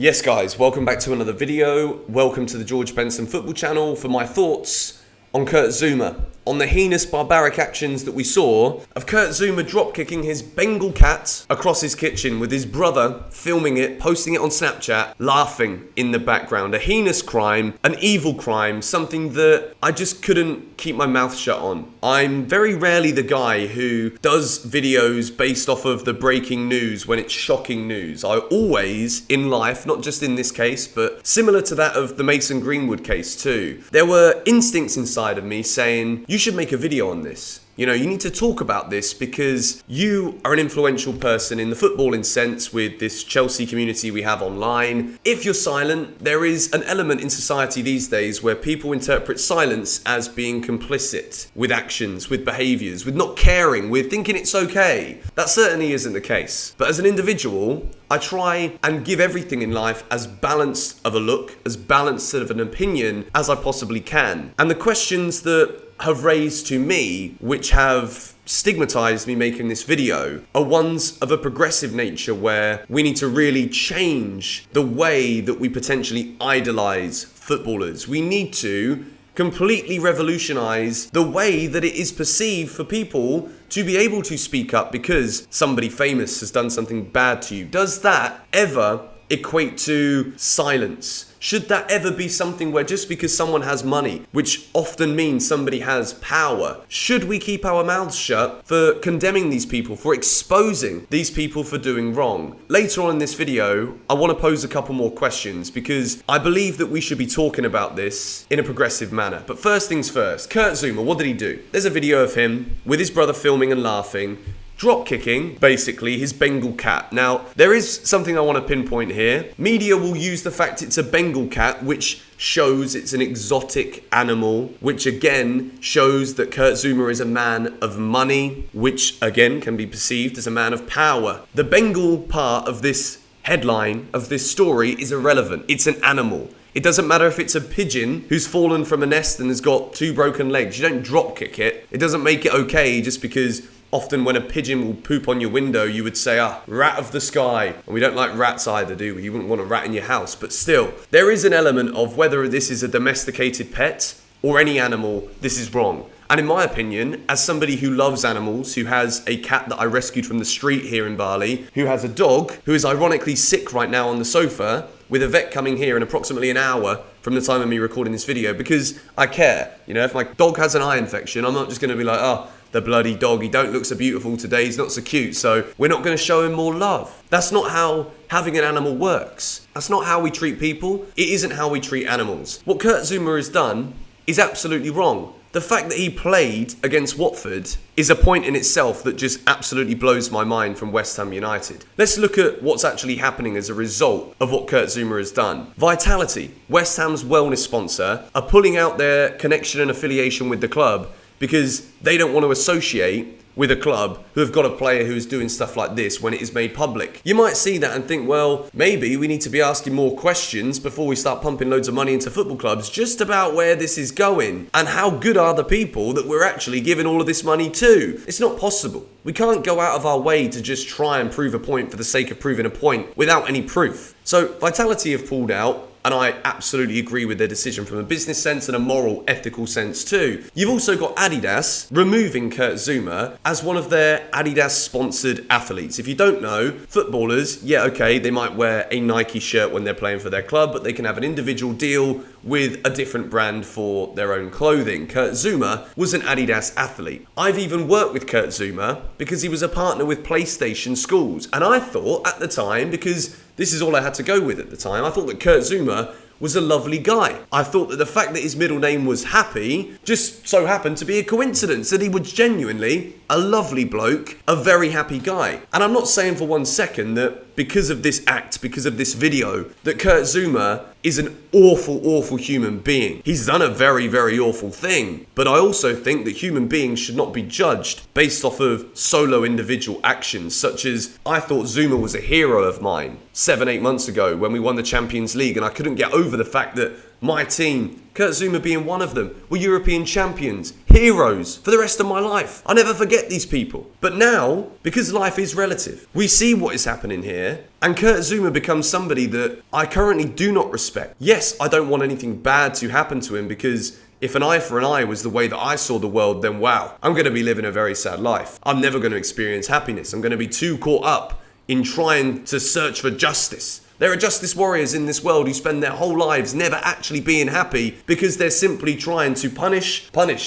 Yes guys, welcome back to another video. Welcome to the George Benson football channel for my thoughts on Kurt Zouma, on the heinous barbaric actions that we saw of Kurt Zouma drop-kicking his Bengal cat across his kitchen with his brother filming it, posting it on Snapchat, laughing in the background. A heinous crime, an evil crime, something that I just couldn't keep my mouth shut on. I'm very rarely the guy who does videos based off of the breaking news when it's shocking news. I always, in life, not just in this case, but similar to that of the Mason Greenwood case too, there were instincts inside of me saying, you should make a video on this. You know, you need to talk about this because you are an influential person in the footballing sense with this Chelsea community we have online. If you're silent, there is an element in society these days where people interpret silence as being complicit with actions, with behaviours, with not caring, with thinking it's okay. That certainly isn't the case. But as an individual, I try and give everything in life as balanced of a look, as balanced of an opinion as I possibly can. And the questions that have raised to me, which have stigmatized me making this video, are ones of a progressive nature where we need to really change the way that we potentially idolize footballers. We need to completely revolutionize the way that it is perceived for people to be able to speak up because somebody famous has done something bad to you. Does that ever equate to silence? Should that ever be something where just because someone has money, which often means somebody has power, should we keep our mouths shut for condemning these people, for exposing these people for doing wrong? Later on in this video, I want to pose a couple more questions because I believe that we should be talking about this in a progressive manner. But first things first, Kurt Zouma, what did he do? There's a video of him with his brother filming and laughing, drop kicking, basically, his Bengal cat. Now, there is something I want to pinpoint here. Media will use the fact it's a Bengal cat, which shows it's an exotic animal, which again shows that Kurt Zouma is a man of money, which again can be perceived as a man of power. The Bengal part of this headline, of this story, is irrelevant. It's an animal. It doesn't matter if it's a pigeon who's fallen from a nest and has got 2 broken legs. You don't drop kick it. It doesn't make it okay just because often when a pigeon will poop on your window, you would say, rat of the sky. And we don't like rats either, do we? You wouldn't want a rat in your house. But still, there is an element of whether this is a domesticated pet or any animal, this is wrong. And in my opinion, as somebody who loves animals, who has a cat that I rescued from the street here in Bali, who has a dog who is ironically sick right now on the sofa, with a vet coming here in approximately an hour from the time of me recording this video, because I care. You know, if my dog has an eye infection, I'm not just going to be like, the bloody dog, he don't look so beautiful today, he's not so cute, so we're not going to show him more love. That's not how having an animal works. That's not how we treat people. It isn't how we treat animals. What Kurt Zouma has done is absolutely wrong. The fact that he played against Watford is a point in itself that just absolutely blows my mind from West Ham United. Let's look at what's actually happening as a result of what Kurt Zouma has done. Vitality, West Ham's wellness sponsor, are pulling out their connection and affiliation with the club because they don't want to associate with a club who have got a player who is doing stuff like this when it is made public. You might see that and think, well, maybe we need to be asking more questions before we start pumping loads of money into football clubs just about where this is going and how good are the people that we're actually giving all of this money to. It's not possible. We can't go out of our way to just try and prove a point for the sake of proving a point without any proof. So Vitality have pulled out, and I absolutely agree with their decision from a business sense and a moral, ethical sense too. You've also got Adidas removing Kurt Zouma as one of their Adidas-sponsored athletes. If you don't know, footballers, yeah, okay, they might wear a Nike shirt when they're playing for their club, but they can have an individual deal with a different brand for their own clothing. Kurt Zouma was an Adidas athlete. I've even worked with Kurt Zouma because he was a partner with PlayStation Schools. And I thought at the time, because this is all I had to go with at the time, I thought that Kurt Zouma was a lovely guy. I thought that the fact that his middle name was Happy just so happened to be a coincidence, that he was genuinely a lovely bloke, a very happy guy. And I'm not saying for one second that because of this act, because of this video, that Kurt Zouma is an awful, awful human being. He's done a very, very awful thing. But I also think that human beings should not be judged based off of solo individual actions, such as I thought Zouma was a hero of mine 7-8 months ago when we won the Champions League, and I couldn't get over the fact that my team, Kurt Zouma being one of them, were European champions, heroes for the rest of my life. I never forget these people. But now, because life is relative, we see what is happening here, and Kurt Zouma becomes somebody that I currently do not respect. Yes, I don't want anything bad to happen to him, because if an eye for an eye was the way that I saw the world, then wow, I'm going to be living a very sad life. I'm never going to experience happiness. I'm going to be too caught up in trying to search for justice. There are justice warriors in this world who spend their whole lives never actually being happy because they're simply trying to punish. Kurt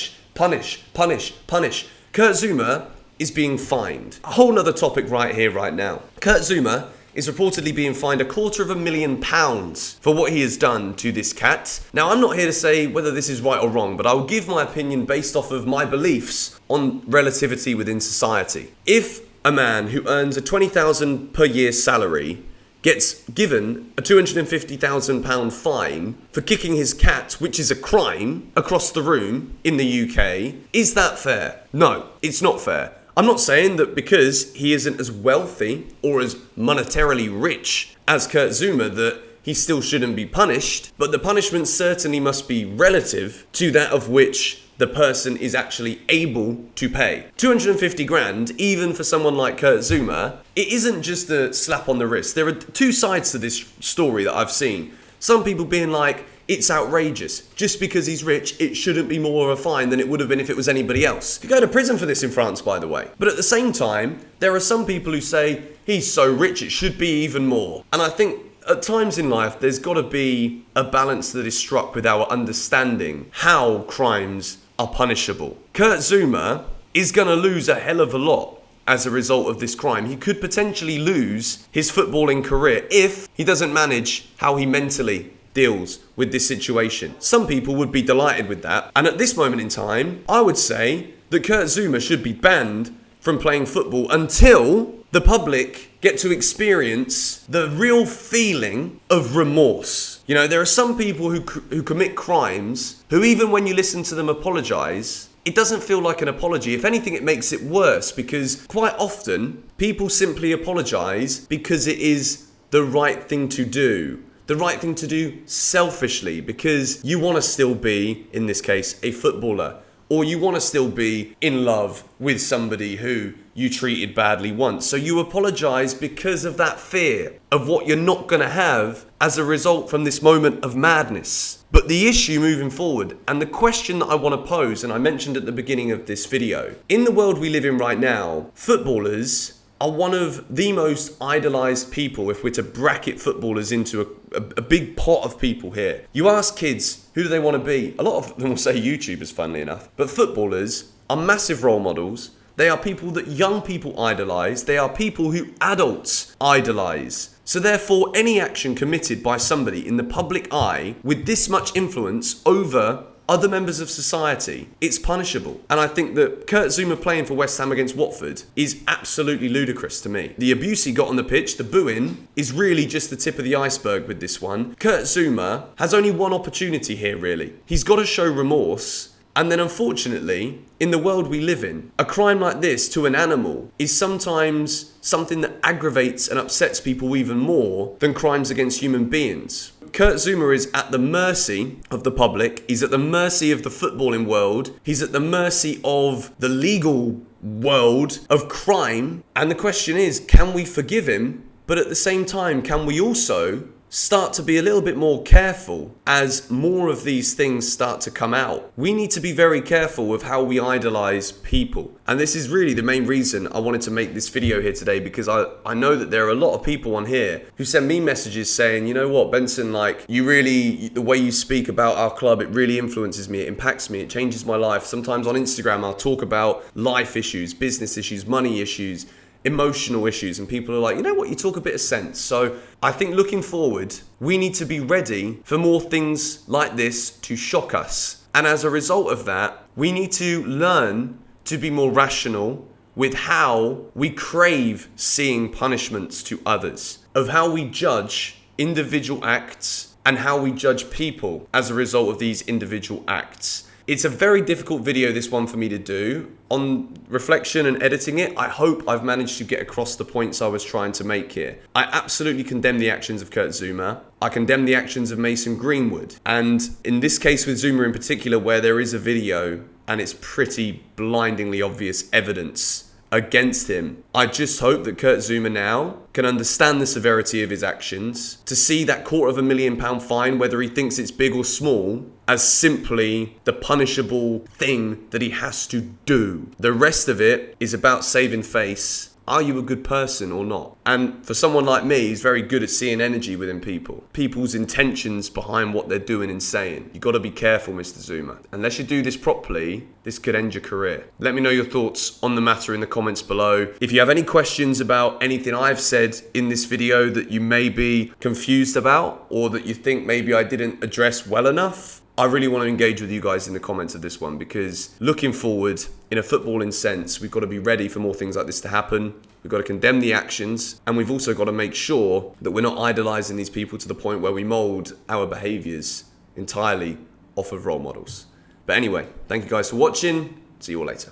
Zouma is being fined. A whole nother topic right here, right now. Kurt Zouma is reportedly being fined £250,000 for what he has done to this cat. Now, I'm not here to say whether this is right or wrong, but I will give my opinion based off of my beliefs on relativity within society. If a man who earns a £20,000 per year salary gets given a £250,000 fine for kicking his cat, which is a crime, across the room in the UK, is that fair? No, it's not fair. I'm not saying that because he isn't as wealthy or as monetarily rich as Kurt Zouma that he still shouldn't be punished, but the punishment certainly must be relative to that of which the person is actually able to pay. 250 grand, even for someone like Kurt Zouma, it isn't just a slap on the wrist. There are two sides to this story that I've seen. Some people being like, it's outrageous. Just because he's rich, it shouldn't be more of a fine than it would have been if it was anybody else. You go to prison for this in France, by the way. But at the same time, there are some people who say, he's so rich, it should be even more. And I think at times in life, there's got to be a balance that is struck with our understanding how crimes are punishable. Kurt Zouma is going to lose a hell of a lot as a result of this crime. He could potentially lose his footballing career if he doesn't manage how he mentally deals with this situation. Some people would be delighted with that. And at this moment in time, I would say that Kurt Zouma should be banned from playing football until the public get to experience the real feeling of remorse. You know, there are some people who commit crimes who, even when you listen to them apologize, it doesn't feel like an apology. If anything, it makes it worse, because quite often people simply apologize because it is the right thing to do. The right thing to do selfishly, because you want to still be, in this case, a footballer. Or you want to still be in love with somebody who you treated badly once. So you apologize because of that fear of what you're not going to have as a result from this moment of madness. But the issue moving forward, and the question that I want to pose, and I mentioned at the beginning of this video, in the world we live in right now, footballers are one of the most idolized people, if we're to bracket footballers into a big pot of people here. You ask kids, who do they want to be? A lot of them will say YouTubers, funnily enough. But footballers are massive role models. They are people that young people idolize. They are people who adults idolize. So therefore, any action committed by somebody in the public eye with this much influence over other members of society, it's punishable. And I think that Kurt Zouma playing for West Ham against Watford is absolutely ludicrous to me. The abuse he got on the pitch, the booing, is really just the tip of the iceberg with this one. Kurt Zouma has only one opportunity here, really. He's got to show remorse. And then unfortunately, in the world we live in, a crime like this to an animal is sometimes something that aggravates and upsets people even more than crimes against human beings. Kurt Zouma is at the mercy of the public. He's at the mercy of the footballing world. He's at the mercy of the legal world of crime. And the question is, can we forgive him? But at the same time, can we also start to be a little bit more careful as more of these things start to come out? We need to be very careful with how we idolize people. And this is really the main reason I wanted to make this video here today, because I know that there are a lot of people on here who send me messages saying, you know what, Benson, like, the way you speak about our club, it really influences me, it impacts me, it changes my life. Sometimes on Instagram, I'll talk about life issues, business issues, money issues, emotional issues, and people are like, you know what, you talk a bit of sense. So I think looking forward, we need to be ready for more things like this to shock us. And as a result of that, we need to learn to be more rational with how we crave seeing punishments to others, of how we judge individual acts and how we judge people as a result of these individual acts. It's a very difficult video, this one, for me to do. On reflection and editing it, I hope I've managed to get across the points I was trying to make here. I absolutely condemn the actions of Kurt Zouma. I condemn the actions of Mason Greenwood. And in this case with Zouma in particular, where there is a video and it's pretty blindingly obvious evidence against him, I just hope that Kurt Zouma now can understand the severity of his actions, to see that £250,000 fine, whether he thinks it's big or small, as simply the punishable thing that he has to do. The rest of it is about saving face. Are you a good person or not? And for someone like me, he's very good at seeing energy within people. People's intentions behind what they're doing and saying. You've got to be careful, Mr. Zouma. Unless you do this properly, this could end your career. Let me know your thoughts on the matter in the comments below. If you have any questions about anything I've said in this video that you may be confused about, or that you think maybe I didn't address well enough, I really want to engage with you guys in the comments of this one, because looking forward, in a footballing sense, we've got to be ready for more things like this to happen. We've got to condemn the actions, and we've also got to make sure that we're not idolising these people to the point where we mould our behaviours entirely off of role models. But anyway, thank you guys for watching. See you all later.